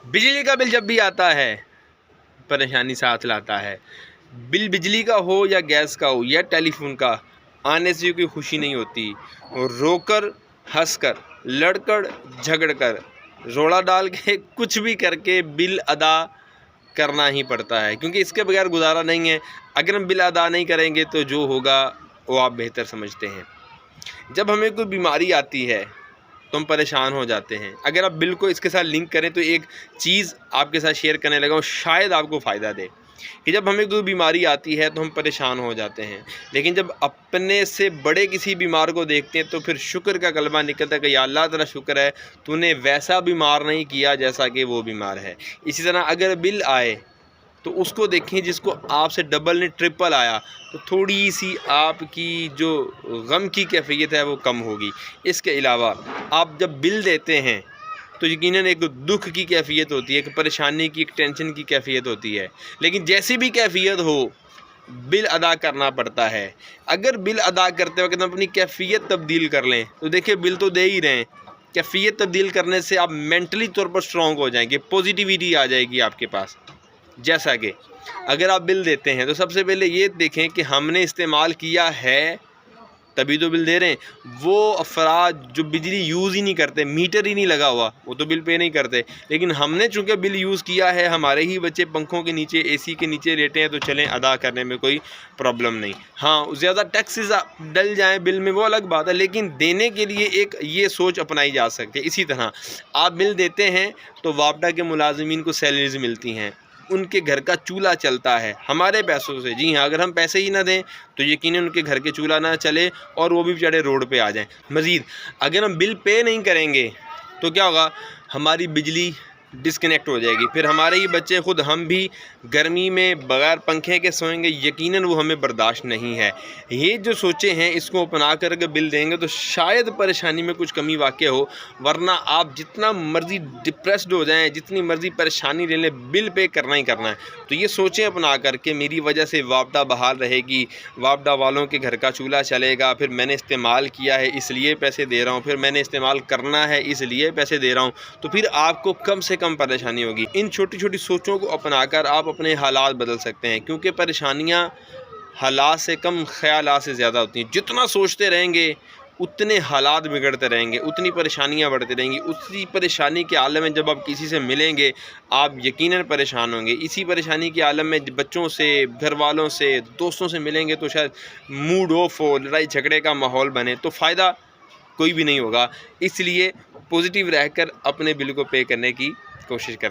بجلی کا بل جب بھی آتا ہے پریشانی ساتھ لاتا ہے. بل بجلی کا ہو یا گیس کا ہو یا ٹیلی فون کا، آنے سے کوئی خوشی نہیں ہوتی. رو کر، ہنس کر، لڑ کر، جھگڑ کر، روڑا ڈال کے، کچھ بھی کر کے بل ادا کرنا ہی پڑتا ہے، کیونکہ اس کے بغیر گزارا نہیں ہے. اگر ہم بل ادا نہیں کریں گے تو جو ہوگا وہ آپ بہتر سمجھتے ہیں. جب ہمیں کوئی بیماری آتی ہے تو ہم پریشان ہو جاتے ہیں. اگر آپ بل کو اس کے ساتھ لنک کریں تو ایک چیز آپ کے ساتھ شیئر کرنے لگا ہوں، شاید آپ کو فائدہ دے، کہ جب ہمیں کوئی بیماری آتی ہے تو ہم پریشان ہو جاتے ہیں، لیکن جب اپنے سے بڑے کسی بیمار کو دیکھتے ہیں تو پھر شکر کا کلمہ نکلتا ہے کہ یا اللہ تیرا شکر ہے تو نے ویسا بیمار نہیں کیا جیسا کہ وہ بیمار ہے. اسی طرح اگر بل آئے تو اس کو دیکھیں جس کو آپ سے ڈبل نے ٹرپل آیا، تو تھوڑی سی آپ کی جو غم کی کیفیت ہے وہ کم ہوگی. اس کے علاوہ آپ جب بل دیتے ہیں تو یقیناً ایک دکھ کی کیفیت ہوتی ہے، ایک پریشانی کی، ایک ٹینشن کی کیفیت ہوتی ہے، لیکن جیسی بھی کیفیت ہو بل ادا کرنا پڑتا ہے. اگر بل ادا کرتے وقت ہم اپنی کیفیت تبدیل کر لیں تو دیکھیں بل تو دے ہی رہے ہیں، کیفیت تبدیل کرنے سے آپ مینٹلی طور پر اسٹرانگ ہو جائیں گے، پوزیٹیویٹی آ جائے گی آپ کے پاس. جیسا کہ اگر آپ بل دیتے ہیں تو سب سے پہلے یہ دیکھیں کہ ہم نے استعمال کیا ہے تبھی تو بل دے رہے ہیں. وہ افراد جو بجلی یوز ہی نہیں کرتے، میٹر ہی نہیں لگا ہوا، وہ تو بل پے نہیں کرتے، لیکن ہم نے چونکہ بل یوز کیا ہے، ہمارے ہی بچے پنکھوں کے نیچے، اے سی کے نیچے لیٹے ہیں، تو چلیں ادا کرنے میں کوئی پرابلم نہیں. ہاں زیادہ ٹیکسز ڈل جائیں بل میں وہ الگ بات ہے، لیکن دینے کے لیے ایک یہ سوچ اپنائی جا سکتی ہے. اسی طرح آپ بل دیتے ہیں تو واپڈا کے ملازمین کو سیلریز ملتی ہیں، ان کے گھر کا چولہا چلتا ہے ہمارے پیسوں سے. جی ہاں، اگر ہم پیسے ہی نہ دیں تو یقیناً ان کے گھر کے چولہا نہ چلے اور وہ بھی بیچارے روڈ پہ آ جائیں. مزید اگر ہم بل پے نہیں کریں گے تو کیا ہوگا، ہماری بجلی ڈسکنیکٹ ہو جائے گی، پھر ہمارے ہی بچے، خود ہم بھی گرمی میں بغیر پنکھے کے سوئیں گے، یقیناً وہ ہمیں برداشت نہیں ہے. یہ جو سوچیں ہیں اس کو اپنا کر کے بل دیں گے تو شاید پریشانی میں کچھ کمی واقع ہو، ورنہ آپ جتنا مرضی ڈپریسڈ ہو جائیں، جتنی مرضی پریشانی لے لیں، بل پے کرنا ہی کرنا ہے. تو یہ سوچیں اپنا کر کے میری وجہ سے واپڈا بحال رہے گی، واپڈا والوں کے گھر کا چولہا چلے گا، پھر میں نے استعمال کیا ہے اس لیے پیسے دے رہا ہوں، پھر میں نے استعمال کرنا ہے اس لیے پیسے دے رہا ہوں، تو پھر آپ کو کم سے کم پریشانی ہوگی. ان چھوٹی چھوٹی سوچوں کو اپنا کر آپ اپنے حالات بدل سکتے ہیں، کیونکہ پریشانیاں حالات سے کم، خیالات سے زیادہ ہوتی ہیں. جتنا سوچتے رہیں گے اتنے حالات بگڑتے رہیں گے، اتنی پریشانیاں بڑھتی رہیں گی. اسی پریشانی کے عالم میں جب آپ کسی سے ملیں گے آپ یقیناً پریشان ہوں گے. اسی پریشانی کے عالم میں بچوں سے، گھر والوں سے، دوستوں سے ملیں گے تو شاید موڈ آف ہو، لڑائی جھگڑے کا ماحول بنے، تو فائدہ کوئی بھی نہیں ہوگا. اس لیے پازیٹیو رہ کر اپنے بل کو پے کرنے کی کوشش کریں.